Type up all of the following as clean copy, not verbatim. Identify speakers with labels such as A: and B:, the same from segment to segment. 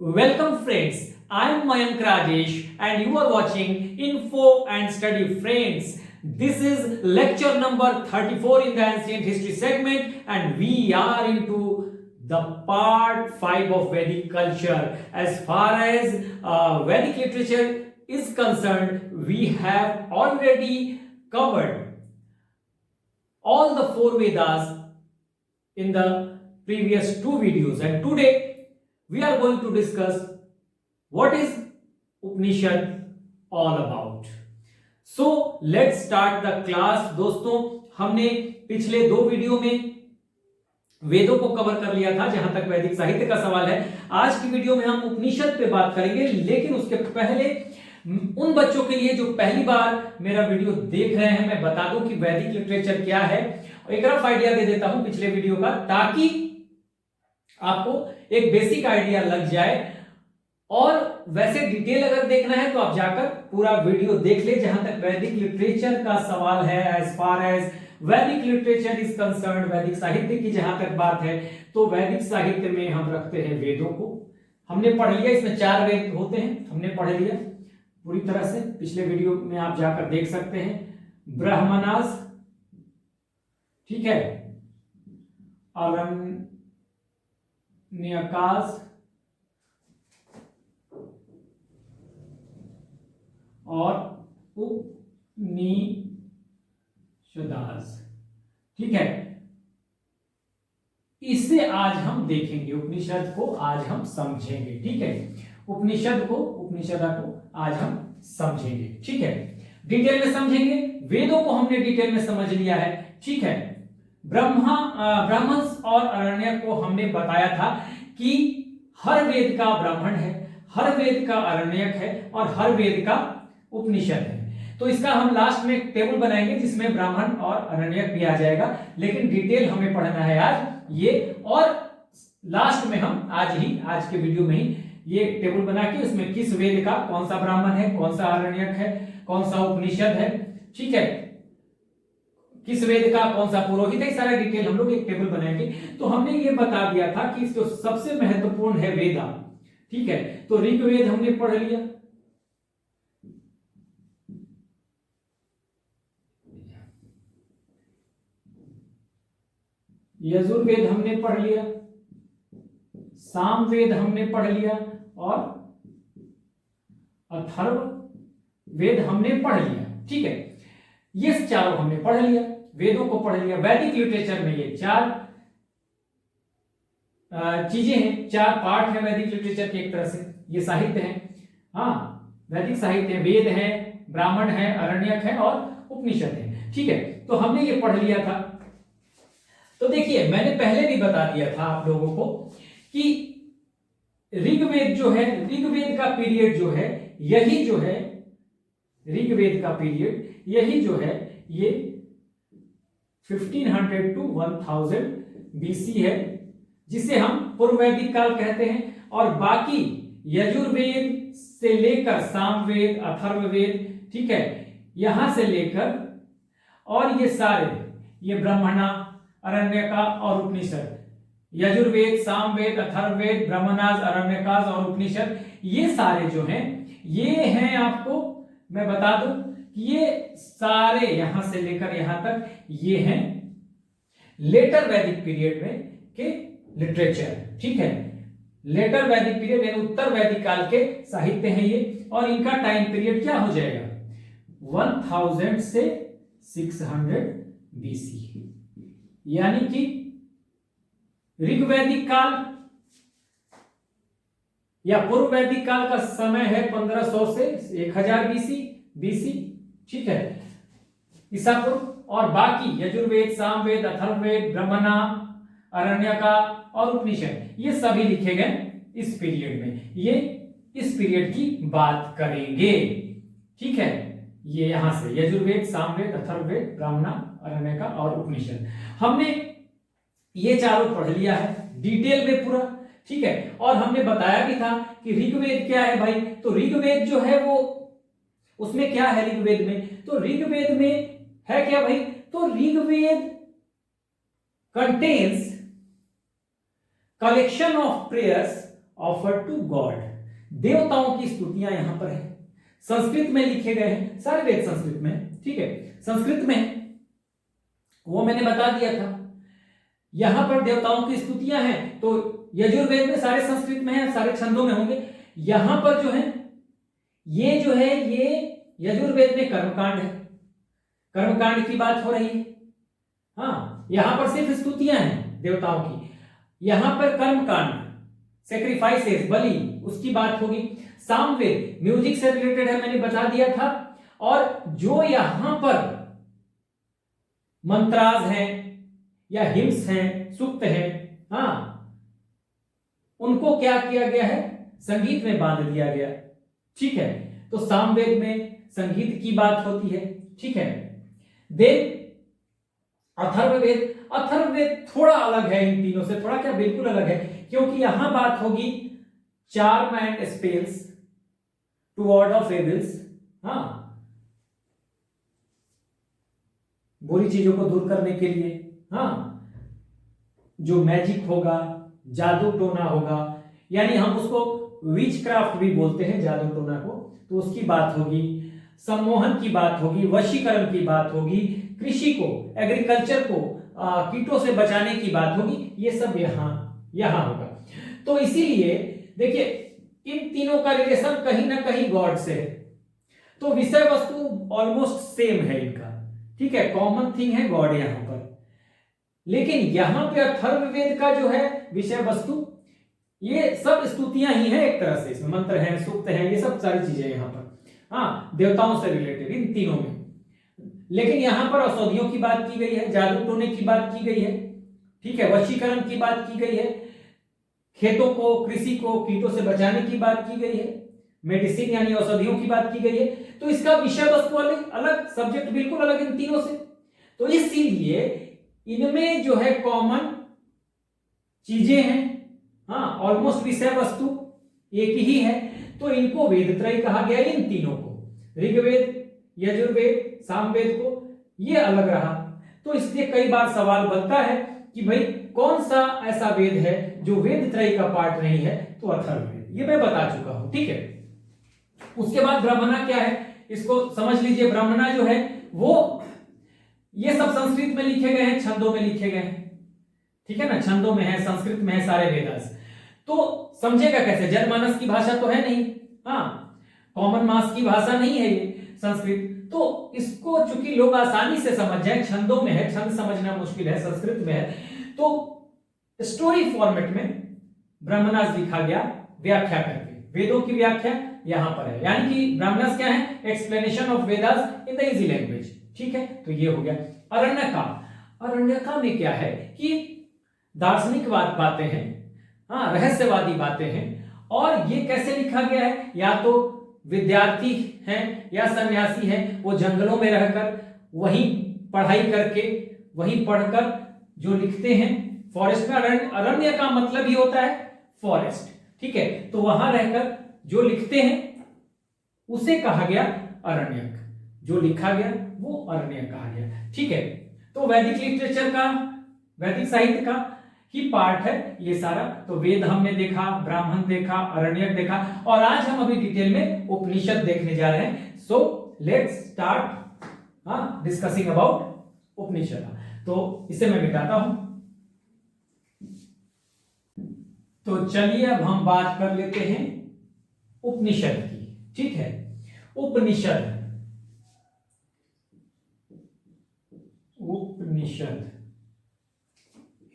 A: Welcome friends, I am Mayank Rajesh and you are watching Info and Study Friends. This is lecture number 34 in the Ancient History segment and we are into the part 5 of Vedic culture. As far as Vedic literature is concerned, we have already covered all the 4 Vedas in the previous 2 videos and today we are going to discuss what is Upanishad all about. So let's start the class. दोस्तों हमने पिछले 2 video में वेदों को cover कर लिया था जहां तक वैदिक साहित्य का सवाल है। आज की वीडियो में हम उपनिषद पे बात करेंगे, लेकिन उसके पहले उन बच्चों के लिए जो पहली बार मेरा वीडियो देख रहे हैं मैं बता दूं कि वैदिक लिटरेचर क्या है। एक रफ आइडिया दे देता हूं पिछले वीडियो का, ताकि आपको एक बेसिक आइडिया लग जाए। और वैसे डिटेल अगर देखना है तो आप जाकर पूरा वीडियो देख ले जहां तक वैदिक लिटरेचर का सवाल है। एज फार एज वैदिक लिटरेचर इज कंसर्न्ड, वैदिक साहित्य की जहां तक बात है तो वैदिक साहित्य में हम रखते हैं वेदों को। हमने पढ़ लिया, इसमें 4 वेद होते हैं, हमने पढ़ लिया पूरी तरह से। पिछले वीडियो में आप जाकर देख सकते हैं। ब्राह्मणास, ठीक है, न्याकास और उपनिषदास, ठीक है। इसे आज हम देखेंगे, उपनिषद को आज हम समझेंगे, ठीक है। उपनिषदा को आज हम समझेंगे, ठीक है। डिटेल में समझेंगे। वेदों को हमने डिटेल में समझ लिया है, ठीक है। ब्राह्मण और अरण्यक को हमने बताया था कि हर वेद का ब्राह्मण है, हर वेद का अरण्यक है और हर वेद का उपनिषद है। तो इसका हम लास्ट में एक टेबल बनाएंगे जिसमें ब्राह्मण और अरण्यक भी आ जाएगा, लेकिन डिटेल हमें पढ़ना है आज ये। और लास्ट में हम आज के वीडियो में ही ये टेबल बना के उसमें किस वेद का कौन सा ब्राह्मण है, कौन सा अरण्यक है, कौन सा उपनिषद है, ठीक है, किस वेद का कौन सा पुरोहित है, सारा डिटेल हम लोग एक टेबल बनाएंगे। तो हमने ये बता दिया था कि जो सबसे महत्वपूर्ण है वेदा, ठीक है। तो ऋग्वेद हमने पढ़ लिया, यजुर्वेद हमने पढ़ लिया, सामवेद हमने पढ़ लिया और अथर्ववेद हमने पढ़ लिया, ठीक है। ये चारों हमने पढ़ लिया, वेदों को पढ़ लिया। वैदिक लिटरेचर में ये 4 चीजें हैं, 4 पार्ट है वैदिक लिटरेचर के, एक तरह से ये साहित्य है। हाँ, वैदिक साहित्य वेद है, ब्राह्मण है, अरण्यक है और उपनिषद है, ठीक है। तो हमने ये पढ़ लिया था। तो देखिए, मैंने पहले भी बता दिया था आप लोगों को कि ऋग्वेद जो है, ऋग्वेद का पीरियड जो है, यही जो है ऋग्वेद का पीरियड, यही जो है ये 1500 टू 1000 बीसी है, जिसे हम पूर्व वैदिक काल कहते हैं। और बाकी यजुर्वेद से लेकर सामवेद, अथर्ववेद, ठीक है, यहां से लेकर और ये सारे, ये ब्राह्मणा, अरण्यका और उपनिषद, यजुर्वेद, सामवेद, अथर्ववेद, ब्राह्मणास, अरण्यकास और उपनिषद, ये सारे जो हैं ये हैं, आपको मैं बता दूं कि ये सारे यहां से लेकर यहां तक ये हैं लेटर वैदिक पीरियड में के लिटरेचर, ठीक है। लेटर वैदिक पीरियड यानी उत्तर वैदिक काल के साहित्य हैं ये। और इनका टाइम पीरियड क्या हो जाएगा, 1000 से 600 बीसी, यानी कि ऋग्वैदिक काल या पूर्व वैदिक काल का समय है 1500 से 1000 बीसी, ठीक है, ईसा पूर्व। और बाकी यजुर्वेद, सामवेद, अथर्ववेद, ब्राह्मणा, अरण्यका और उपनिषद, ये सभी लिखे गए इस पीरियड में। ये इस पीरियड की बात करेंगे, ठीक है। ये यहां से यजुर्वेद, सामवेद, अथर्ववेद, ब्राह्मणा, अरण्यका और उपनिषद, हमने ये चारों पढ़ लिया है डिटेल में पूरा, ठीक है। और हमने बताया भी था कि ऋग्वेद क्या है भाई। तो ऋग्वेद जो है वो, उसमें क्या है ऋग्वेद में, तो ऋग्वेद में है क्या भाई, तो Rigveda contains collection of prayers offered to God. देवताओं की स्तुतियां यहां पर है, संस्कृत में लिखे गए हैं, सारे वेद संस्कृत में, ठीक है, संस्कृत में, वो मैंने बता दिया था। यहां पर देवताओं की स्तुतियां हैं, तो यजुर्वेद में सारे संस्कृत में है, सारे छंदों में होंगे। यहां पर जो है ये यजुर्वेद में कर्मकांड है, कर्मकांड की बात हो रही है। हाँ, यहां पर सिर्फ स्तुतियां हैं देवताओं की, यहां पर कर्मकांड, सेक्रीफाइसेस, बलि, उसकी बात होगी। सामवेद म्यूजिक से रिलेटेड है, मैंने बता दिया था। और जो यहां पर मंत्राज हैं या हिम्स हैं, सूक्त हैं, हाँ, उनको क्या किया गया है, संगीत में बांध दिया गया, ठीक है। तो सामवेद में संगीत की बात होती है, ठीक है। देन अथर्ववेद, अथर्ववेद थोड़ा अलग है इन तीनों से, थोड़ा क्या, बिल्कुल अलग है, क्योंकि यहां बात होगी charm and spells to ward off evils, हाँ, बुरी चीजों को दूर करने के लिए, हाँ, जो मैजिक होगा, जादू टोना होगा, यानी हम उसको विच क्राफ्ट भी बोलते हैं जादू टोना को, तो उसकी बात होगी। सम्मोहन की बात होगी, वशीकरण की बात होगी, कृषि को, एग्रीकल्चर को कीटों से बचाने की बात होगी, ये सब यहां होगा। तो इसीलिए देखिए इन तीनों का रिलेशन कहीं ना कहीं गॉड से है, तो विषय वस्तु ऑलमोस्ट सेम है इनका, ठीक है, कॉमन थिंग है गॉड यहां पर। लेकिन यहां पे अथर्ववेद का जो है विषय वस्तु, ये सब स्तुतियां ही है एक तरह से, इसमें मंत्र है, सूक्त है, ये सब सारी चीजें यहां पर, हाँ, देवताओं से रिलेटेड इन तीनों में। लेकिन यहां पर औषधियों की बात की गई है, जादू टोने की बात की गई है, ठीक है, वशीकरण की बात की गई है, खेतों को, कृषि को कीटों से बचाने की बात की गई है, मेडिसिन यानी औषधियों की बात की गई है। तो इसका विषय वस्तु अलग अलग, सब्जेक्ट बिल्कुल अलग इन तीनों से। तो इसीलिए इनमें जो है कॉमन चीजें हैं, हाँ, ऑलमोस्ट विषय वस्तु एक ही है, तो इनको वेदत्रय कहा गया, इन तीनों को, ऋग्वेद, यजुर्वेद, सामवेद को, ये अलग रहा। तो इसलिए कई बार सवाल बनता है कि भाई कौन सा ऐसा वेद है जो वेद त्रय का पार्ट नहीं है, तो अथर्ववेद, ये मैं बता चुका हूं, ठीक है। उसके बाद ब्राह्मणा क्या है, इसको समझ लीजिए। ब्राह्मणा जो है वो, ये सब संस्कृत में लिखे गए हैं, छंदों में लिखे गए हैं, ठीक है ना, छंदों में है, संस्कृत में है सारे वेदास। तो समझेगा कैसे, जनमानस की भाषा तो है नहीं, हाँ, कॉमन मास की भाषा नहीं है ये संस्कृत, तो इसको चूंकि लोग आसानी से समझ जाए, छंदों में है, छंद समझना मुश्किल है, संस्कृत में है, तो स्टोरी फॉर्मेट में ब्राह्मणास लिखा गया व्याख्या करके। वेदों की व्याख्या यहां पर है, यानी कि ब्राह्मणास क्या है, explanation of Vedas in the easy language, ठीक है। तो ये हो गया। अरण्यका, अरण्यका में क्या है कि दार्शनिक बातें हैं, हाँ, रहस्यवादी बातें हैं, और ये कैसे लिखा गया है, या तो विद्यार्थी हैं या सन्यासी हैं, वो जंगलों में रहकर वहीं पढ़ाई करके, वहीं पढ़कर जो लिखते हैं, फॉरेस्ट में, अरण्य का मतलब ही होता है फॉरेस्ट, ठीक है, तो वहां रहकर जो लिखते हैं उसे कहा गया अरण्यक, जो लिखा गया वो अरण्यक कहा गया, ठीक है। तो वैदिक लिटरेचर का, वैदिक साहित्य का ही पार्ट है ये सारा। तो वेद हमने देखा, ब्राह्मण देखा, अरण्यक देखा, और आज हम अभी डिटेल में उपनिषद देखने जा रहे हैं। So let's start discussing about Upanishad. तो इसे मैं मिटाता हूं। तो चलिए अब हम बात कर लेते हैं उपनिषद की, ठीक है। उपनिषद, उपनिषद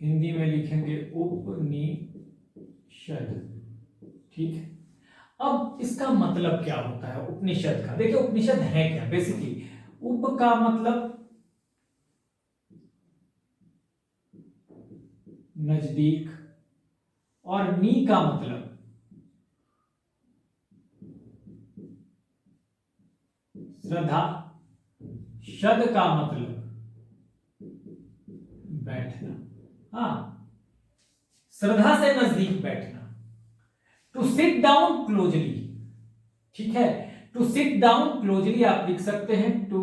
A: हिंदी में लिखेंगे उपनिषद, ठीक है। अब इसका मतलब क्या होता है उपनिषद का, देखिए उपनिषद है क्या बेसिकली। उप का मतलब नजदीक, और नी का मतलब श्रद्धा, शद का मतलब बैठना, हाँ, श्रद्धा से नजदीक बैठना। टू सिट डाउन क्लोजली, ठीक है, टू सिट डाउन क्लोजली आप लिख सकते हैं, टू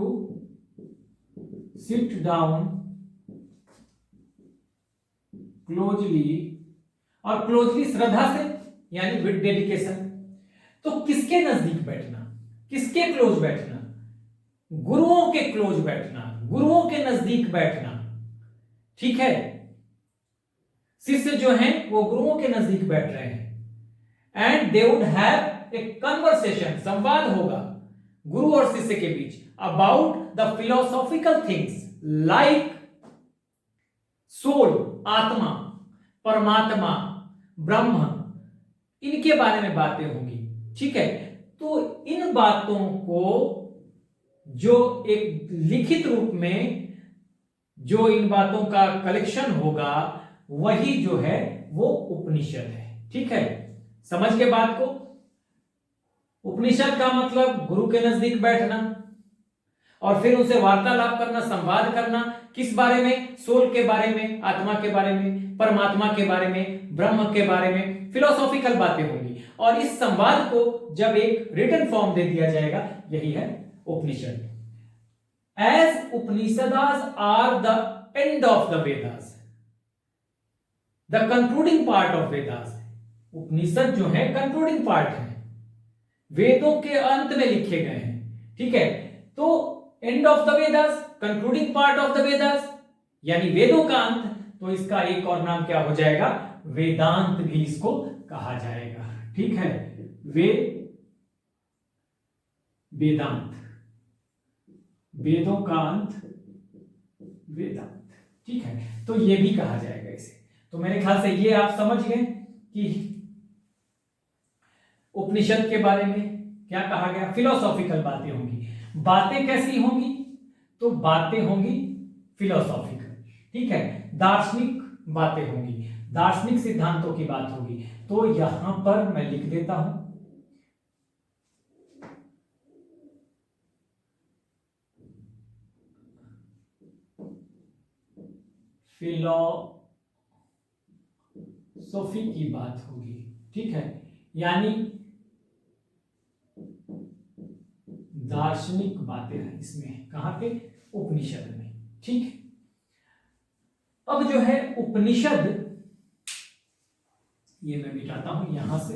A: सिट डाउन क्लोजली, और क्लोजली श्रद्धा से यानी विद डेडिकेशन। तो किसके नजदीक बैठना, किसके क्लोज बैठना, गुरुओं के क्लोज बैठना, गुरुओं के नजदीक बैठना, ठीक है। शिष्य जो हैं वो गुरुओं के नजदीक बैठ रहे हैं, and they would have a conversation, संवाद होगा गुरु और शिष्य के बीच, about the philosophical things like soul, आत्मा, परमात्मा, ब्रह्म, इनके बारे में बातें होंगी, ठीक है। तो इन बातों को जो एक लिखित रूप में जो इन बातों का कलेक्शन होगा वही जो है वो उपनिषद है, ठीक है। समझ के बात को। उपनिषद का मतलब गुरु के नजदीक बैठना और फिर उनसे वार्तालाप करना, संवाद करना, किस बारे में, सोल के बारे में, आत्मा के बारे में, परमात्मा के बारे में, ब्रह्म के बारे में, फिलोसॉफिकल बातें होंगी। और इस संवाद को जब एक रिटन फॉर्म दे दिया जाएगा, यही है Upanishad. As Upanishads are the end of the Vedas, the concluding part of Vedas. Upanishad जो है कंक्लूडिंग पार्ट है, वेदों के अंत में लिखे गए हैं, ठीक है। तो and of the Vedas, concluding part of the Vedas, यानी वेदों का अंत। तो इसका एक और नाम क्या हो जाएगा, वेदांत भी इसको कहा जाएगा, ठीक है। वेदांत, वेदों का अंत, वेदांत, ठीक है। तो ये भी कहा जाएगा इसे। तो मेरे ख्याल से ये आप समझ गए कि उपनिषद के बारे में क्या कहा गया, फिलोसॉफिकल बातें होंगी। बातें कैसी होंगी, तो बातें होंगी फिलोसॉफिकल, ठीक है। दार्शनिक बातें होंगी, दार्शनिक सिद्धांतों की बात होगी। तो यहां पर मैं लिख देता हूं फिलोसॉफी की बात होगी, ठीक है। यानी दार्शनिक बातें हैं इसमें, कहां पे, उपनिषद में, ठीक है। अब जो है उपनिषद, ये मैं मिटाता हूं यहां से,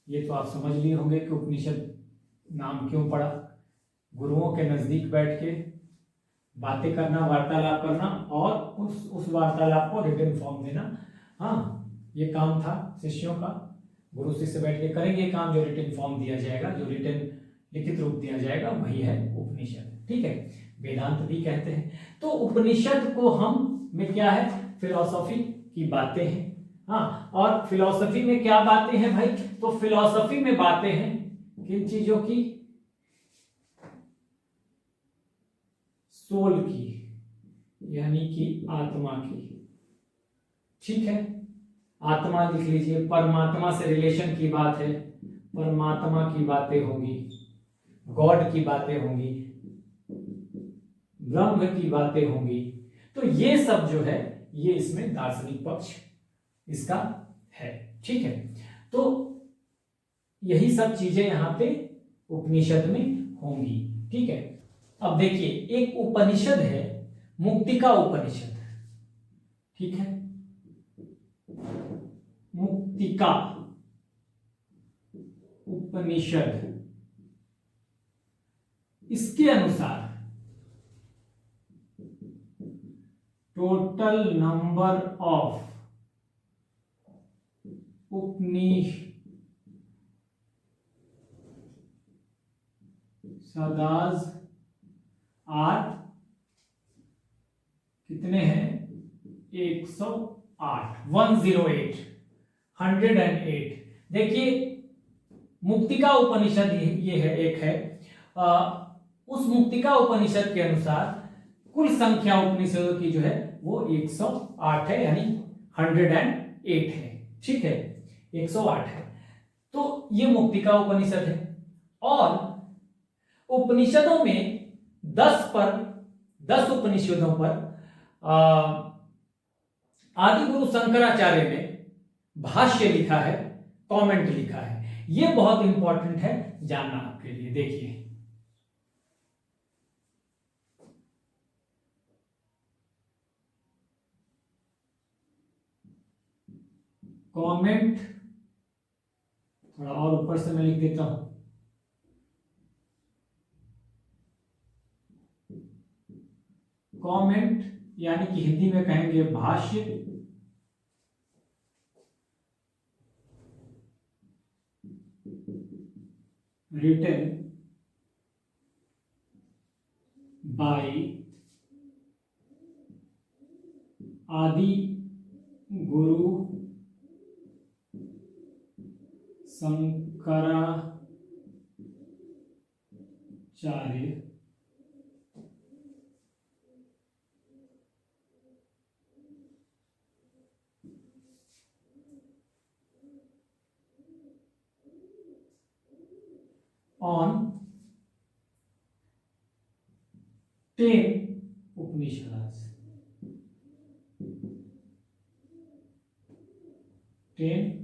A: ये तो आप समझ लिए होंगे कि उपनिषद नाम क्यों पड़ा। गुरुओं के नजदीक बैठ के बातें करना, वार्तालाप करना और उस वार्तालाप को रिटन फॉर्म देना। हाँ, ये काम था शिष्यों का, गुरु शिष्य बैठ के करेंगे काम, जो रिटन फॉर्म दिया जाएगा, जो रिटन लिखित रूप दिया जाएगा, वही है उपनिषद, ठीक है। वेदांत भी कहते हैं। तो उपनिषद को हम में क्या है, फिलॉसफी की बातें हैं। हाँ, और फिलॉसफी में क्या बातें हैं भाई, तो फिलॉसफी में बातें हैं किन चीजों की, सोल की, यानी कि आत्मा की, ठीक है। आत्मा लिख लीजिए, परमात्मा से रिलेशन की बात है, परमात्मा की बातें होंगी, गॉड की बातें होंगी, ब्रह्म की बातें होंगी। तो ये सब जो है ये इसमें दार्शनिक पक्ष इसका है, ठीक है। तो यही सब चीजें यहां पे उपनिषद में होंगी, ठीक है। अब देखिए, एक उपनिषद है मुक्तिका उपनिषद, ठीक है। मुक्तिका उपनिषद, इसके अनुसार टोटल नंबर ऑफ उपनिषदास आर कितने हैं, 108, 108, 108। देखिए, मुक्तिका उपनिषद ये है, एक है। उस मुक्तिका उपनिषद के अनुसार कुल संख्या उपनिषदों की जो है वो 108 है, यानी 108 है, ठीक है, 108 है। तो ये मुक्तिका उपनिषद है। और उपनिषदों में 10 उपनिषदों पर आदि गुरु शंकराचार्य ने भाष्य लिखा है, कमेंट लिखा है। ये बहुत इंपॉर्टेंट है जानना आपके लिए। देखिए, कमेंट, थोड़ा और ऊपर से मैं लिख देता हूं, कमेंट यानी कि हिंदी में कहेंगे भाष्य, रिटन बाय आदि गुरु शंकराचार्य on 10 Upanishads. 10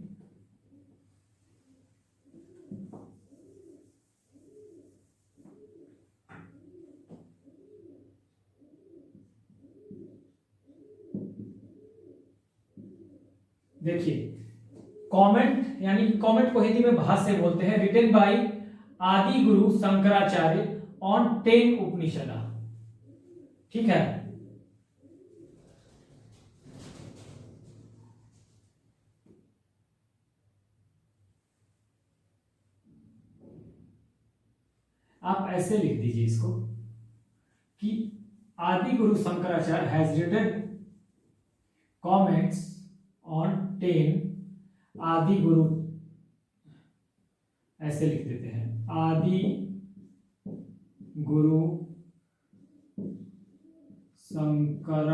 A: देखिए, कमेंट यानी कमेंट को हिंदी में भाष्य बोलते हैं, रिटन बाय आदि गुरु शंकराचार्य ऑन 10 उपनिषद। ठीक है, आप ऐसे लिख दीजिए इसको कि Adi Guru Shankaracharya has written comments on 10 Adi गुरु, ऐसे लिख देते हैं, आदि गुरु शंकराचार्य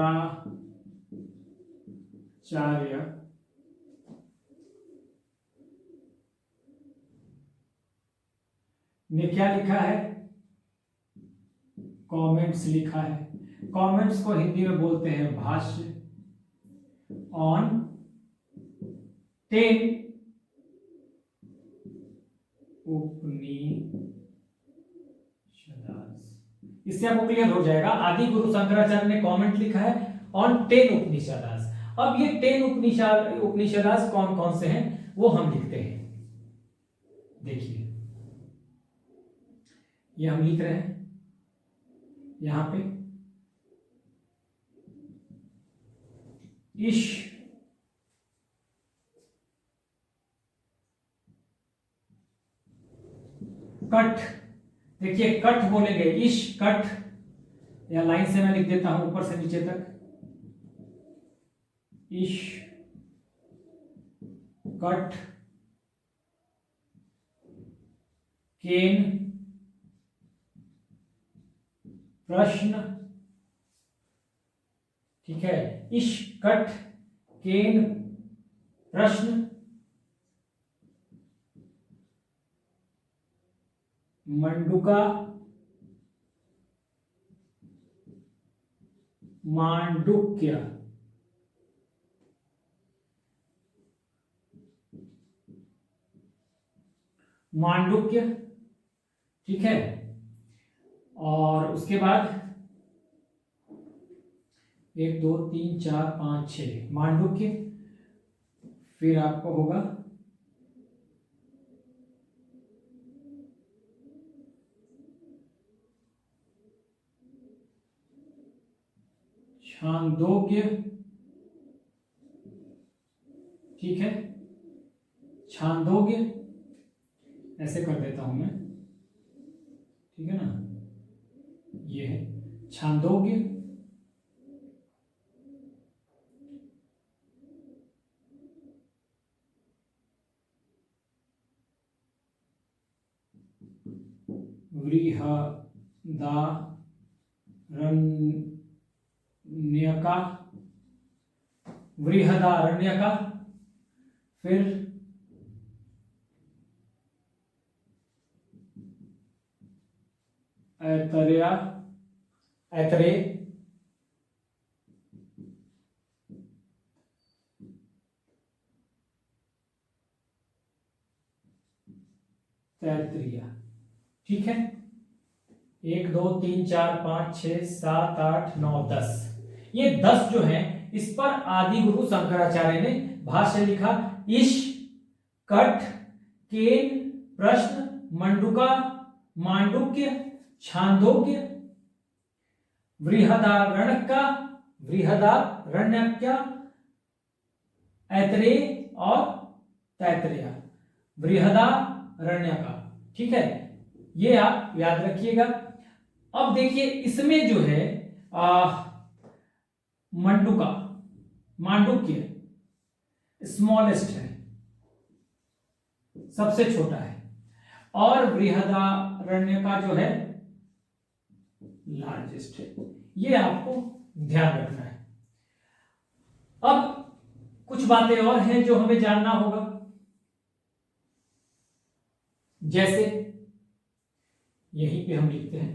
A: ने क्या लिखा है, कमेंट्स लिखा है। कमेंट्स को हिंदी में बोलते हैं भाष्य ऑन 10 उपनिषद। इससे आपको क्लियर हो जाएगा, आदि गुरु शंकराचार्य ने कमेंट लिखा है ऑन 10 उपनिषद। अब ये 10 उपनिषद कौन कौन से हैं वो हम लिखते हैं। देखिए, ये हम लिख रहे हैं यहां पे, ईश कट, देखिए कट बोलेंगे, ईश कट, या लाइन से मैं लिख देता हूं ऊपर से नीचे तक, ईश कट केन प्रश्न। ठीक है, ईश कट केन प्रश्न मंडुका मांडुक्य। मांडुक्य, ठीक है, और उसके बाद 1 2 3 4 5 6 मांडुक्य, फिर आपको होगा छांदोग्य। ठीक है, छांदोग्य ऐसे कर देता हूं मैं, ठीक है ना, ये है छांदोग्य। वृहदारण्यका, वृहदारण्यका, फिर ऐतरेय, ऐतरेय, तैतरीय। ठीक है, 1 2 3 4 5 6 7 8 9 10, ये 10 जो हैं इस पर आदि गुरु शंकराचार्य ने भाष्य लिखा। ईश, कठ, केन, प्रश्न, मंडूका, मांडुक्य, छांदोग्य, बृहदारण्यक, ऐतरेय और तैतरेय। बृहदारण्यक, ठीक है, ये आप याद रखिएगा। अब देखिए इसमें जो है मांडुक्य स्मॉलेस्ट है, सबसे छोटा है, और बृहदारण्यक जो है लार्जेस्ट है। ये आपको ध्यान रखना है। अब कुछ बातें और हैं जो हमें जानना होगा, जैसे यहीं पे हम लिखते हैं,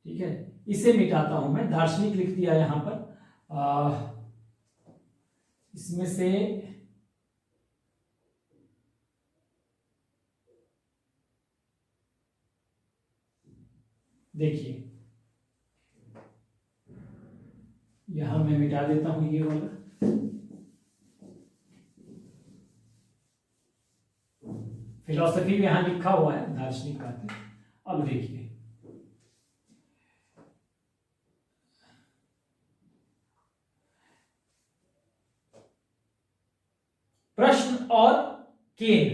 A: ठीक है, इसे मिटाता हूं मैं, दार्शनिक लिख दिया यहां पर। इसमें से देखिए यहां मैं मिटा देता हूं ये वाला। फिलॉसफी में यहां लिखा हुआ है दार्शनिक बातें। अब देखिए प्रश्न और केन,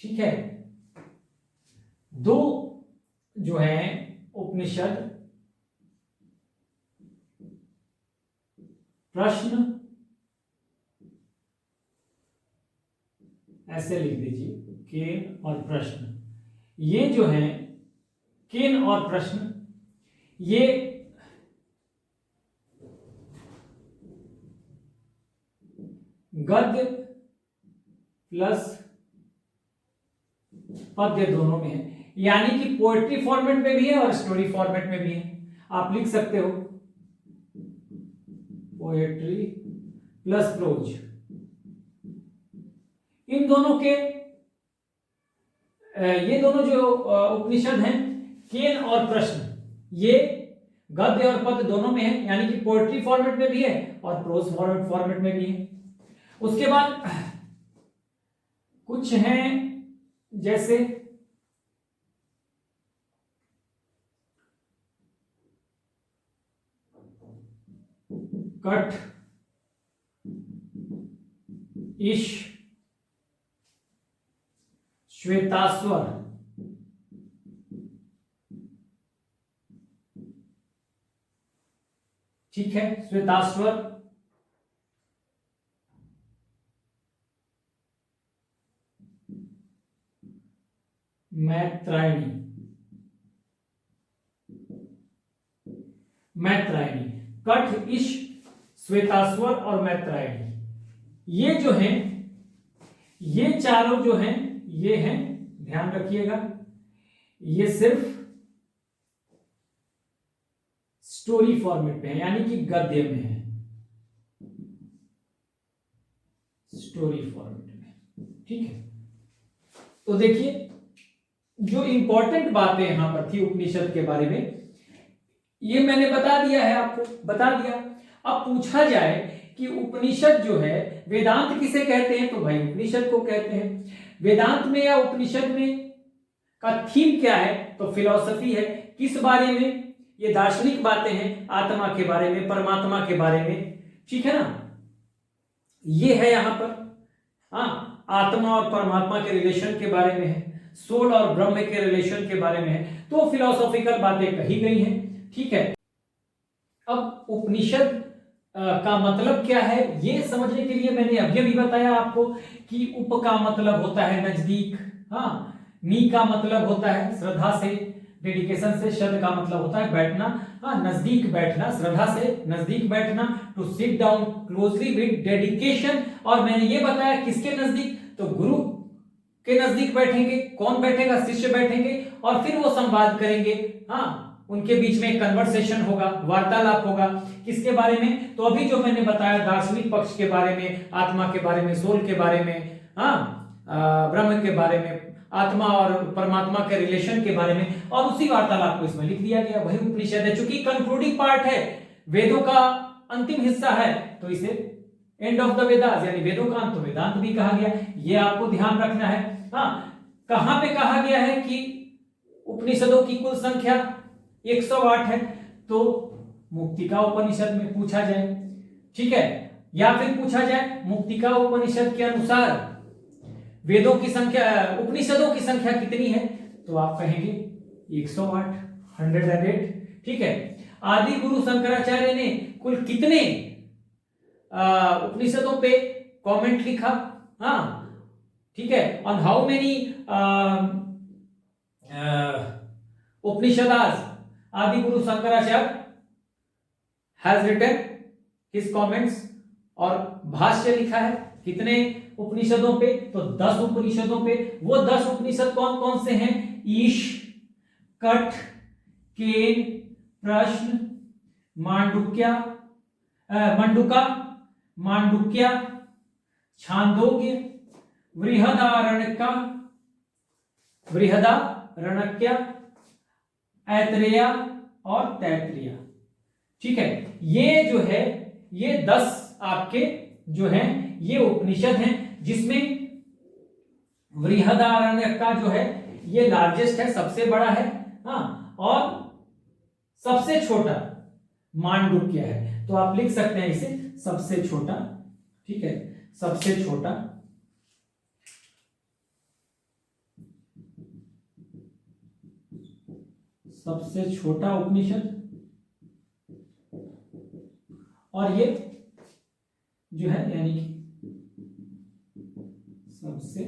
A: ठीक है, दो जो है उपनिषद, प्रश्न ऐसे लिख दीजिए, केन और प्रश्न, ये जो है केन और प्रश्न, ये गद्य प्लस पद्य दोनों में है, यानी कि पोएट्री फॉर्मेट में भी है और स्टोरी फॉर्मेट में भी है। आप लिख सकते हो पोएट्री प्लस प्रोज। इन दोनों के ये दोनों जो उपनिषद हैं, केन और प्रश्न, ये गद्य और पद्य दोनों में है, यानी कि पोएट्री फॉर्मेट में भी है और प्रोज फॉर्मेट में भी है। उसके बाद कुछ हैं जैसे कठ, ईश, श्वेतास्वर, ठीक है, श्वेतास्वर, मैत्रायणी, कठ, ईश, श्वेतास्वर और मैत्रायणी, ये जो हैं, ये चारों जो हैं, ये हैं, ध्यान रखिएगा, ये सिर्फ स्टोरी फॉर्मेट में है, यानी कि गद्य में है, स्टोरी फॉर्मेट में, ठीक है। तो देखिए जो इंपॉर्टेंट बातें यहां पर थी उपनिषद के बारे में, ये मैंने बता दिया है, आपको बता दिया। अब पूछा जाए कि उपनिषद जो है वेदांत किसे कहते हैं, तो भाई उपनिषद को कहते हैं। वेदांत में या उपनिषद में का थीम क्या है, तो फिलॉसफी है। किस बारे में, ये दार्शनिक बातें हैं, आत्मा के बारे में, परमात्मा के बारे में, ठीक है ना, ये है यहां पर। हाँ, आत्मा और परमात्मा के रिलेशन के बारे में है, सोल और ब्रह्म के रिलेशन के बारे में है, तो फिलॉसॉफिकल बातें कही गई हैं, ठीक है। अब उपनिषद का मतलब क्या है, ये समझने के लिए मैंने अभी बताया आपको कि उप का मतलब होता है नजदीक, हाँ, नी का मतलब होता है श्रद्धा से, डेडिकेशन से, शब्द का मतलब होता है बैठना, हाँ, नजदीक बैठना, श्रद्धा से नजदीक बैठना, to sit down closely with dedication. और मैंने ये बताया किसके नजदीक, तो गुरु के नजदीक बैठेंगे। कौन बैठेगा, शिष्य बैठेंगे और फिर वो संवाद करेंगे, हाँ, उनके बीच में कन्वर्सेशन होगा, वार्तालाप होगा, किसके बारे में, तो अभी जो मैंने बताया दार्शनिक पक्ष के बारे में, आत्मा के बारे में, सोल के बारे में, हाँ, ब्रह्म के बारे में, आत्मा और परमात्मा के रिलेशन के बारे में, और उसी वार्तालाप को इसमें लिख दिया गया, वही उपनिषद है। चूंकि कंक्लूडिंग पार्ट है वेदों का, अंतिम हिस्सा है तो इसे एंड ऑफ द वेदास यानी वेदों का अंत वेदांत भी कहा गया। ये आपको ध्यान रखना है। हाँ, कहां पे कहा गया है कि उपनिषदों की कुल संख्या 108 है, तो मुक्तिका उपनिषद में पूछा जाए, ठीक है, या फिर पूछा जाए मुक्तिका उपनिषद के अनुसार वेदों की संख्या, उपनिषदों की संख्या कितनी है, तो आप कहेंगे 108, 108, ठीक है। आदि गुरु शंकराचार्य ने कुल कितने उपनिषदों पे कमेंट लिखा, हाँ, ठीक है, on how many Upanishads Adi Guru Shankaracharya has written his comments, और भाष्य लिखा है कितने उपनिषदों पे, तो 10 उपनिषदों पे। वो 10 उपनिषद कौन कौन से हैं? ईश, कठ, केन, प्रश्न, मंडुका, मांडुक्या, छांदोग्य, बृहदारण्यका, ऐतरेय और तैत्तिरीय, ठीक है। ये जो है ये 10 आपके जो हैं ये उपनिषद हैं, जिसमें बृहदारण्यक का जो है ये लार्जेस्ट है, सबसे बड़ा है, हाँ, और सबसे छोटा मांडुक्य है। तो आप लिख सकते हैं इसे सबसे छोटा, ठीक है, सबसे छोटा उपनिषद, और ये जो है यानी कि सबसे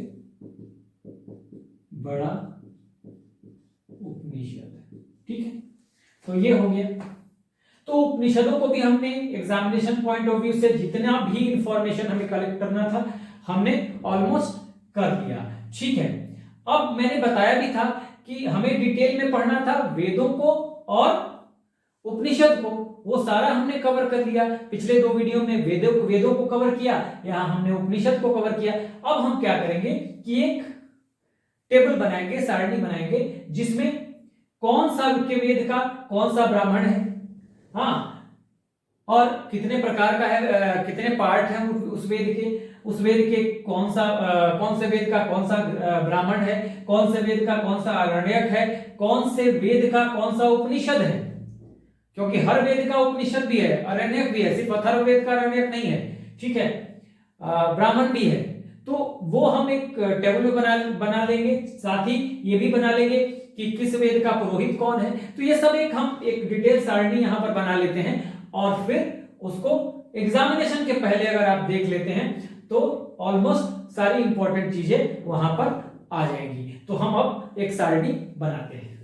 A: बड़ा उपनिषद है, ठीक है। तो ये हो गया। तो उपनिषदों को भी हमने एग्जामिनेशन पॉइंट ऑफ व्यू से जितना भी इंफॉर्मेशन हमें कलेक्ट करना था हमने ऑलमोस्ट कर लिया, ठीक है। अब मैंने बताया भी था कि हमें डिटेल में पढ़ना था वेदों को और उपनिषद को, वो सारा हमने कवर कर लिया। पिछले 2 वीडियो में वेदों को कवर किया, यहां हमने उपनिषद को कवर किया। अब हम क्या करेंगे कि एक टेबल बनाएंगे, सारणी बनाएंगे, जिसमें कौन सा के वेद का कौन सा ब्राह्मण है, हाँ, और कितने प्रकार का है, कितने पार्ट हैं उस वेद के कौन से वेद का कौन सा ब्राह्मण है, कौन से वेद का कौन सा आरण्यक है, कौन से वेद का कौन सा उपनिषद है, क्योंकि हर वेद का उपनिषद भी है, आरण्यक भी है, सिर्फ अथर्ववेद का आरण्यक नहीं है, ठीक है, ब्राह्मण भी है। तो वो हम एक टेबल में बना लेंगे, साथ ही ये भी बना लेंगे कि किस वेद का पुरोहित कौन है। तो ये सब हम एक डिटेल सारणी यहां पर बना लेते हैं, और फिर उसको एग्जामिनेशन के पहले अगर आप देख लेते हैं तो ऑलमोस्ट सारी इंपॉर्टेंट चीजें वहां पर आ जाएंगी। तो हम अब एक सारणी बनाते हैं।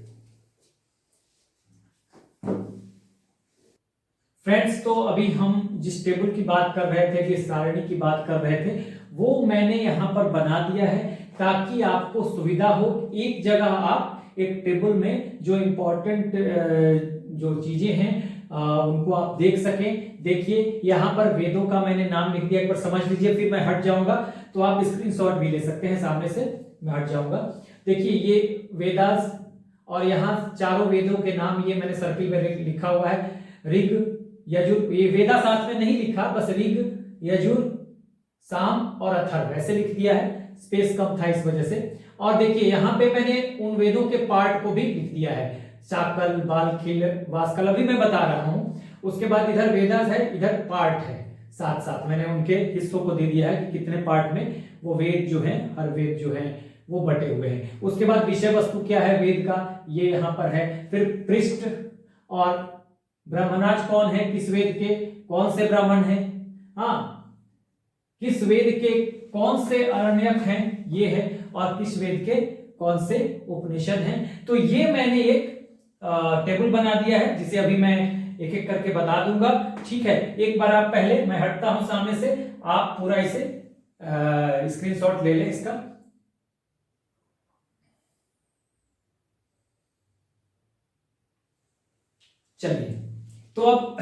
A: फ्रेंड्स, तो अभी हम जिस टेबल की बात कर रहे थे, जिस सारणी की बात कर रहे थे, वो मैंने यहां पर बना दिया है ताकि आपको सुविधा हो। एक जगह आप एक टेबल में जो इंपॉर्टेंट जो चीजें हैं उनको आप देख सकें। देखिए यहां पर वेदों का मैंने नाम लिख दिया, एक बार समझ लीजिए, फिर मैं हट जाऊंगा तो आप स्क्रीनशॉट भी ले सकते हैं। सामने से मैं हट जाऊंगा। देखिए ये वेदास, और यहाँ चारों वेदों के नाम ये मैंने सर्किल में लिखा हुआ है, ऋग, यजुर, ये वेदा साथ में नहीं लिखा, बस ऋग, यजुर, साम और अथर्व ऐसे लिख दिया है, स्पेस कम था इस वजह से। और देखिए यहाँ पे मैंने उन वेदों के पार्ट को भी लिख दिया है, शाकल, बालखिल, वास्कल, अभी मैं बता रहा हूं। उसके बाद इधर वेदास है, इधर पार्ट है, साथ साथ मैंने उनके हिस्सों को दे दिया है कि कितने पार्ट में वो वेद जो है, हर वेद जो है वो बटे हुए हैं। उसके बाद विषय वस्तु क्या है वेद का, ये यहाँ पर है। फिर पृष्ठ और ब्राह्मणाज कौन है, किस वेद के कौन से ब्राह्मण है, हाँ, किस वेद के कौन से आरण्यक हैं ये है, और किस वेद के कौन से उपनिषद हैं। तो ये मैंने एक टेबल बना दिया है, जिसे अभी मैं एक एक करके बता दूंगा, ठीक है। एक बार आप पहले, मैं हटता हूं सामने से, आप पूरा इसे स्क्रीनशॉट ले लें इसका। चलिए, तो अब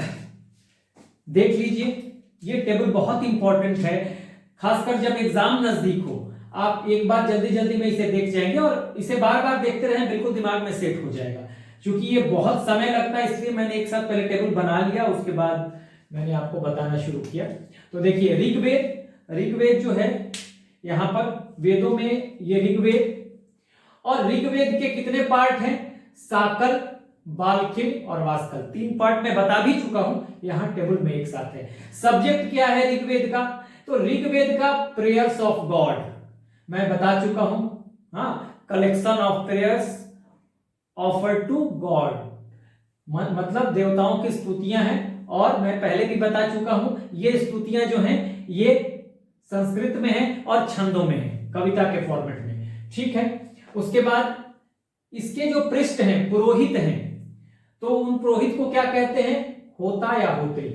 A: देख लीजिए, ये टेबल बहुत इंपॉर्टेंट है, खासकर जब एग्जाम नजदीक हो। आप एक बार जल्दी जल्दी में इसे देख जाएंगे और इसे बार बार देखते रहें, बिल्कुल दिमाग में सेट हो जाएगा। क्योंकि ये बहुत समय लगता है, इसलिए मैंने एक साथ पहले टेबल बना लिया, उसके बाद मैंने आपको बताना शुरू किया। तो देखिए ऋग्वेद जो है यहाँ पर वेदों में ये ऋग्वेद, और ऋग्वेद के कितने पार्ट हैं? साकल, बालखिल और वास्कल, 3 पार्ट मैं बता भी चुका हूं, यहां टेबल में एक साथ है। सब्जेक्ट क्या है ऋग्वेद का? तो ऋग्वेद का प्रेयर्स ऑफ गॉड मैं बता चुका हूं। हाँ, collection of prayers offer to God, मतलब देवताओं की स्तुतियां हैं, और मैं पहले भी बता चुका हूं ये स्तुतियां जो हैं ये संस्कृत में है और छंदों में है, कविता के फॉर्मेट में। ठीक है, उसके बाद इसके जो पृष्ठ हैं, पुरोहित हैं, तो उन पुरोहित को क्या कहते हैं? होता या होत्री।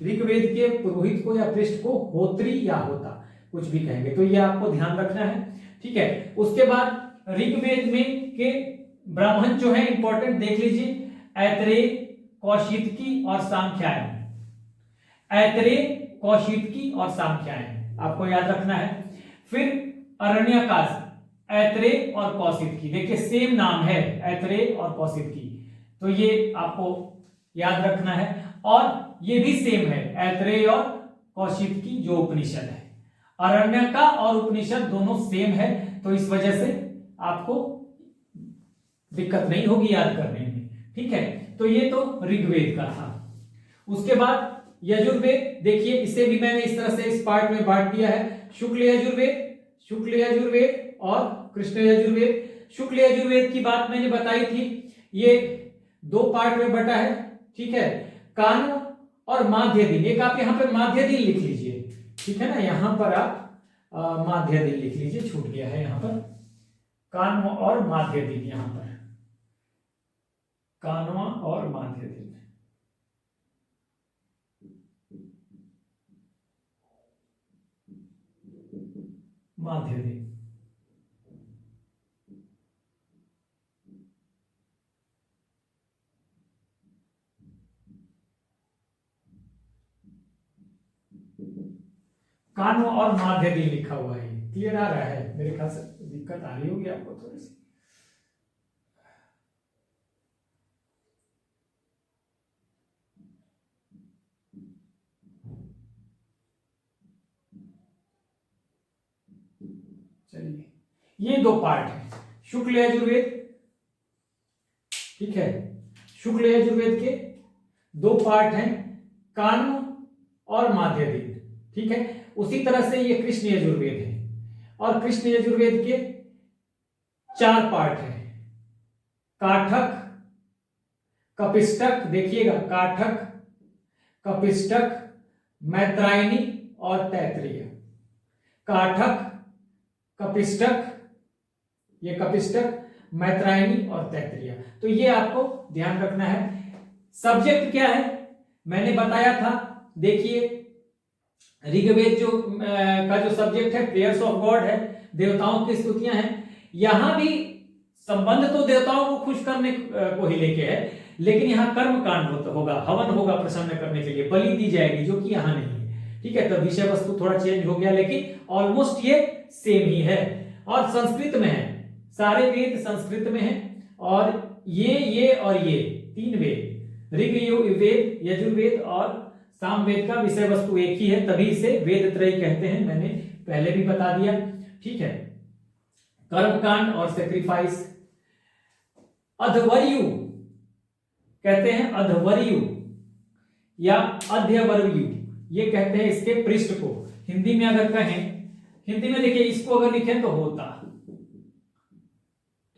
A: ऋग्वेद के पुरोहित को या पृष्ठ को होत्री या होता कुछ भी कहेंगे, तो ये आपको ध्यान रखना है। ठीक है, उसके बाद ऋग्वेद में के ब्राह्मण जो है इंपॉर्टेंट देख लीजिए, ऐतरेय, कौशितकी और सांख्यायन। ऐतरेय, कौशितकी और सांख्यायन आपको याद रखना है। फिर अरण्यकाश, ऐतरेय और कौशितकी, देखिए सेम नाम है, ऐतरेय और कौशितकी, तो ये आपको याद रखना है। और ये भी सेम है, ऐतरेय और कौशितकी जो उपनिषद है। अरण्यका और उपनिषद दोनों सेम है, तो इस वजह से आपको दिक्कत नहीं होगी याद करने में। ठीक है, तो ये तो ऋग्वेद का था। उसके बाद यजुर्वेद, देखिए इसे भी मैंने इस तरह से इस पार्ट में बांट दिया है, शुक्ल यजुर्वेद और कृष्ण यजुर्वेद। शुक्ल यजुर्वेद की बात मैंने बताई थी, ये 2 पार्ट में बटा है। ठीक है, कान्व और माध्य दिन, एक आप यहाँ पे माध्य दिन लिख लीजिए। ठीक है ना, यहां पर आप माध्य दिन लिख लीजिए, छूट गया है यहाँ पर, कान्व और माध्य दिन, यहां पर कान्वा और माध्य दिन। माध्य दिन, कान्व और माध्य दिन लिखा हुआ है। क्लियर आ रहा है? मेरे ख्याल से दिक्कत आ रही होगी आपको थोड़ी सी। चलिए, ये 2 पार्ट है शुक्ल यजुर्वेद। ठीक है, शुक्ल यजुर्वेद के 2 पार्ट हैं, कान्व और माध्य दिन। ठीक है, उसी तरह से ये कृष्ण यजुर्वेद है, और कृष्ण यजुर्वेद के 4 पार्ट हैं, काठक, कपिष्टक, देखिएगा काठक, कपिष्टक, मैत्रायनी और तैत्तिरीय। काठक, कपिष्टक, ये कपिष्टक, मैत्रायनी और तैत्तिरीय, तो ये आपको ध्यान रखना है। सब्जेक्ट क्या है मैंने बताया था, देखिए ऋग्वेद जो का जो सब्जेक्ट है प्रेयर्स ऑफ गॉड है, देवताओं की स्तुतियां हैं। यहां भी संबंध तो देवताओं को खुश करने को ही लेके है, लेकिन यहाँ कर्म कांड होगा, हवन होगा प्रसन्न करने के लिए, बलि दी जाएगी, जो कि यहाँ नहीं है। ठीक है, तो विषय वस्तु थोड़ा चेंज हो गया, लेकिन ऑलमोस्ट ये सेम ही है, और संस्कृत में है, सारे वेद संस्कृत में है, और ये और ये 3 वेद, ऋग्वेद, यजुर्वेद और सामवेद का विषय वस्तु एक ही है, तभी इसे वेद त्रयी कहते हैं, मैंने पहले भी बता दिया। ठीक है, कर्मकांड और सेक्रीफाइस। अध्वर्यु कहते हैं, अध्वर्यु या अध्यवर्यु, ये कहते हैं इसके पृष्ठ को। हिंदी में अगर कहें, हिंदी में देखिए इसको अगर लिखें तो होता।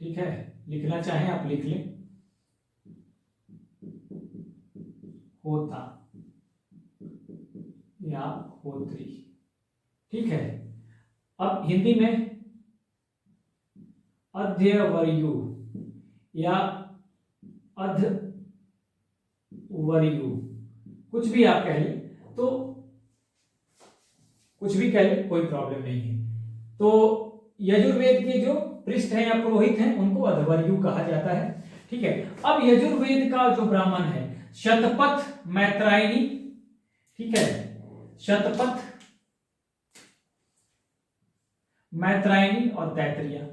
A: ठीक है, लिखना चाहें आप लिख लें, होता या होत्री। ठीक है, अब हिंदी में अध्यवर्यु या अधवर्यु, कुछ भी आप कह लें, तो कुछ भी कह लें, कोई प्रॉब्लम नहीं है। तो यजुर्वेद के जो पृष्ठ हैं या पुरोहित हैं उनको अध्वर्यु कहा जाता है। ठीक है, अब यजुर्वेद का जो ब्राह्मण है, शतपथ, मैत्रायनी, ठीक है, शतपथ, मैत्रायनी और तैत्तिरीय,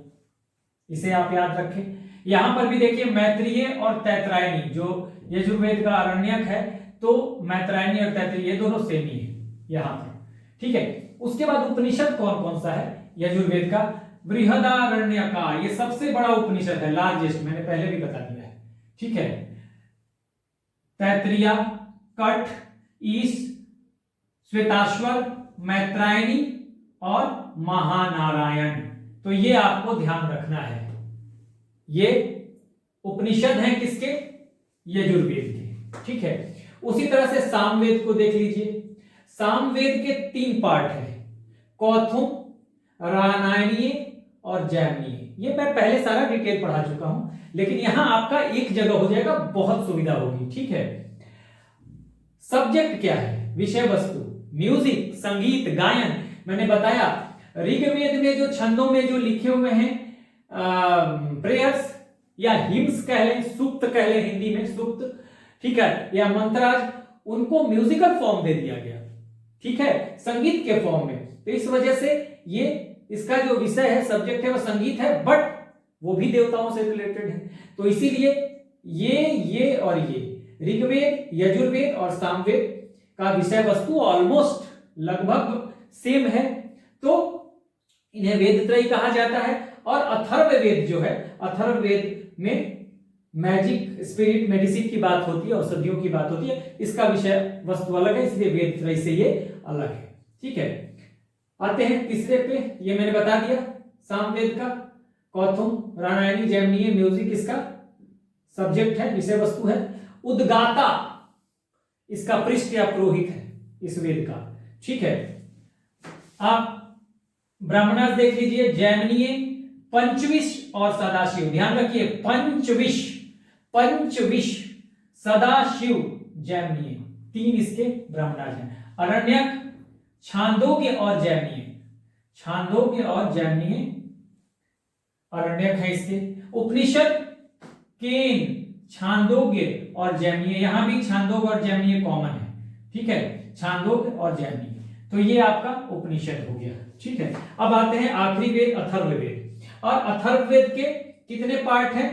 A: इसे आप याद रखें। यहां पर भी देखिए मैत्रेय और तैत्तिरायनी, जो यजुर्वेद का आरण्यक है, तो मैत्रायणी और तैत्तिरीय ये दोनों सेम ही है यहाँ पे, ठीक है। उसके बाद उपनिषद कौन कौन सा है यजुर्वेद का? बृहदारण्यका, ये सबसे बड़ा उपनिषद है, लार्जेस्ट, मैंने पहले भी बता दिया है, ठीक है। तैत्तिरीय, कठ, ईश, श्वेताश्वर, मैत्रायणी और महानारायण, तो ये आपको ध्यान रखना है। ये उपनिषद हैं किसके? यजुर्वेद के, ठीक है। उसी तरह से सामवेद को देख लीजिए। सामवेद के 3 पार्ट हैं, कौथुम, रानायणीय और जैमिनीय। ये मैं पहले सारा डिटेल पढ़ा चुका हूं, लेकिन यहां आपका एक जगह हो जाएगा, बहुत सुविधा होगी, ठीक है। सब्जेक्ट क्या है? विषय वस्तु, म्यूजिक, संगीत, गायन। मैंने बताया ऋग्वेद में जो छंदों में जो लिखे हुए हैं प्रेयर्स या हिम्स कह लें, सूक्त कह लें, हिंदी में सूक्त, ठीक है, या मंत्राज, उनको म्यूजिकल फॉर्म दे दिया गया, ठीक है, संगीत के फॉर्म में। तो इस वजह से ये इसका जो विषय है, सब्जेक्ट है, वो संगीत है, बट वो भी देवताओं से रिलेटेड है। तो इसीलिए ये और ये ऋग्वेद, यजुर्वेद और सामवेद का विषय वस्तु ऑलमोस्ट लगभग सेम है, तो इन्हें वेद त्रयी कहा जाता है। और अथर्ववेद जो है, अथर्ववेद में मैजिक, स्पिरिट, मेडिसिन की बात होती है, औषधियों की बात होती है, इसका विषय वस्तु अलग है, इसलिए वेद त्रयी से ये अलग है, ठीक है। आते हैं तीसरे पे, ये मैंने बता दिया सामवेद का, कौथुम, रानायणी, जैमिनीय, म्यूजिक इसका सब्जेक्ट है, विषय वस्तु है। उद्गाता इसका पृष्ठ या पुरोहित है इस वेद का, ठीक है। आप ब्राह्मणास देख लीजिए, जैमिनीय, पंचविश और सदाशिव, ध्यान रखिए, पंचविश, सदाशिव, जैमिनीय, 3 इसके ब्राह्मणास हैं। अरण्यक, छांदोग्य और जैमिनीय, छांदोग्य और जैमिनीय अरण्यक है इसके। उपनिषद, केन, छांदोग्य और जैमिनीय, यहां भी छांदोग्य और जैमिनीय कॉमन है, ठीक है, छांदोग्य और जैमिनीय। तो ये आपका उपनिषद हो गया, ठीक है। अब आते हैं आखिरी वेद, अथर्ववेद। और अथर्ववेद के कितने पार्ट हैं?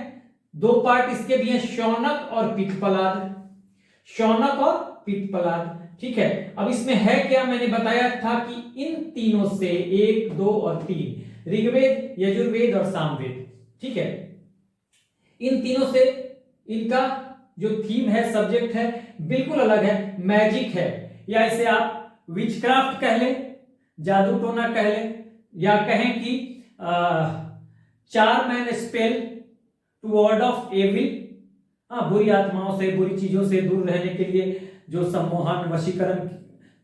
A: 2 पार्ट इसके भी हैं, शौनक और पिप्पलाद, शौनक और पिप्पलाद, ठीक है। अब इसमें है क्या? मैंने बताया था कि इन तीनों से 1, 2 और 3, ऋग्वेद, यजुर्वेद और सामवेद, ठीक है, इन तीनों से इनका जो थीम है, सब्जेक्ट है, बिल्कुल अलग है। मैजिक है, या इसे आप विचक्राफ्ट कह ले, जादू टोना कह ले, या कहें कि charm and spell to ward off evil, बुरी आत्माओं से, बुरी चीजों से दूर रहने के लिए जो सम्मोहन, वशीकरण,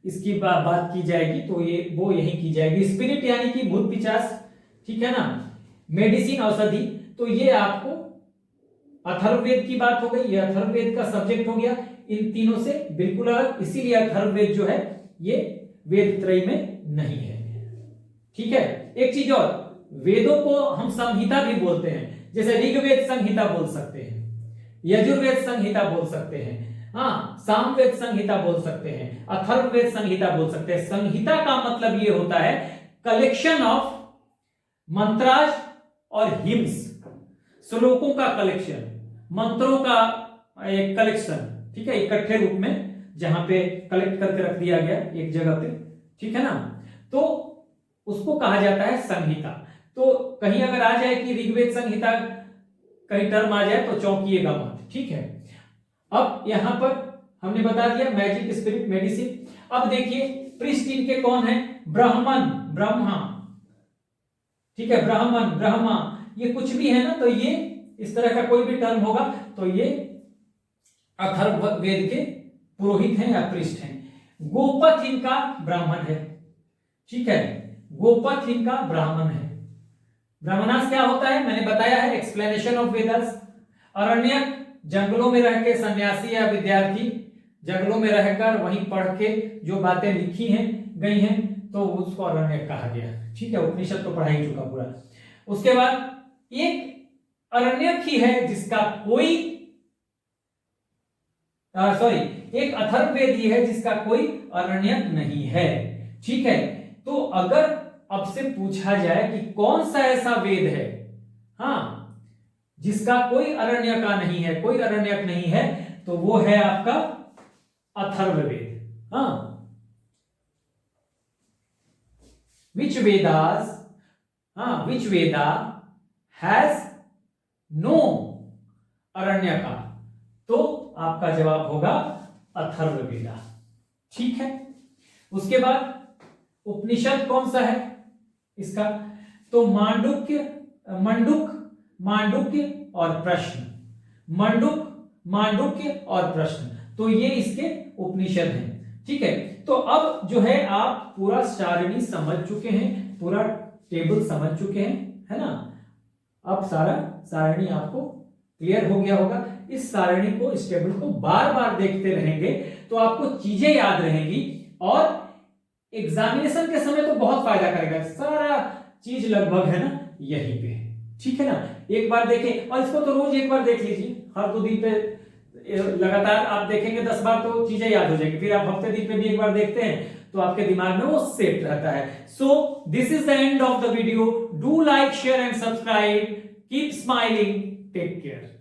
A: इसकी बात की जाएगी, तो ये वो यही की जाएगी। स्पिरिट यानी कि भूत पिशाच, ठीक है ना। मेडिसिन, औषधि, तो ये आपको अथर्ववेद की बात हो गई, ये अथर्ववेद का सब्जेक्ट हो गया, इन तीनों से बिल्कुल अलग, इसीलिए अथर्ववेद जो है ये वेद त्रयी में नहीं है, ठीक है। एक चीज और, वेदों को हम संहिता भी बोलते हैं, जैसे ऋग्वेद संहिता बोल सकते हैं, यजुर्वेद संहिता बोल सकते हैं, सामवेद संहिता बोल सकते हैं, अथर्ववेद संहिता बोल सकते हैं। संहिता का मतलब ये होता है कलेक्शन ऑफ मंत्राज और हिम्स, श्लोकों का कलेक्शन, मंत्रों का एक कलेक्शन, ठीक है, इकट्ठे रूप में जहां पे कलेक्ट करके रख दिया गया एक जगह पे, ठीक है ना, तो उसको कहा जाता है संहिता। तो कहीं अगर आ जाए कि ऋग्वेद संहिता कहीं टर्म आ जाए तो चौंकिएगा मत, ठीक है। अब यहां पर हमने बता दिया मैजिक, स्पिरिट, मेडिसिन। अब देखिए पृष्ठ इनके कौन है? ब्राह्मण, ब्रह्मा, ठीक है, ब्राह्मण, ब्रह्मा, ये कुछ भी है ना, तो ये इस तरह का कोई भी टर्म होगा तो ये अथर्ववेद के पुरोहित हैं या पृष्ठ हैं। गोपथ इनका ब्राह्मण है, ठीक है, गोपथ इनका ब्राह्मण है। ब्राह्मणास क्या होता है मैंने बताया है, एक्सप्लेनेशन ऑफ वेदास। अरण्यक, जंगलों में रह के सन्यासी या विद्यार्थी जंगलों में रहकर वहीं पढ़ के जो बातें लिखी हैं गई हैं तो उसको अरण्यक कहा गया, ठीक है। उपनिषद तो पढ़ा ही चुका पूरा। उसके बाद एक अरण्यक ही है जिसका कोई एक अथर्ववेद ही है जिसका कोई अरण्यक नहीं है, ठीक है। तो अगर अब से पूछा जाए कि कौन सा ऐसा वेद है जिसका कोई अरण्यका नहीं है, कोई अरण्यक नहीं है, तो वो है आपका अथर्ववेद। हाँ, विच वेदास, हाँ, विच वेदा हैज नो अरण्यका, तो आपका जवाब होगा अथर्ववेदा। ठीक है, उसके बाद उपनिषद कौन सा है इसका, तो मांडुक्य, मंडुक, मांडुक्य और प्रश्न, मंडुक, मांडुक्य और प्रश्न, तो ये इसके उपनिषद हैं। ठीक है, तो अब जो है आप पूरा सारणी समझ चुके हैं, पूरा टेबल समझ चुके हैं, है ना। अब सारा सारणी आपको क्लियर हो गया होगा। इस सारणी को, इस टेबल को बार बार देखते रहेंगे तो आपको चीजें याद रहेंगी और एग्जामिनेशन के समय तो बहुत फायदा करेगा। सारा चीज लगभग है ना यहीं पे, ठीक है ना। एक बार देखें, और इसको तो रोज एक बार देख लीजिए, हर 2 दिन पे लगातार आप देखेंगे 10 बार तो चीजें याद हो जाएंगी। फिर आप हफ्ते दिन पे भी एक बार देखते हैं तो आपके दिमाग में वो सेट रहता है। So this is the end of the video. Do like, share and subscribe. Keep smiling, take care.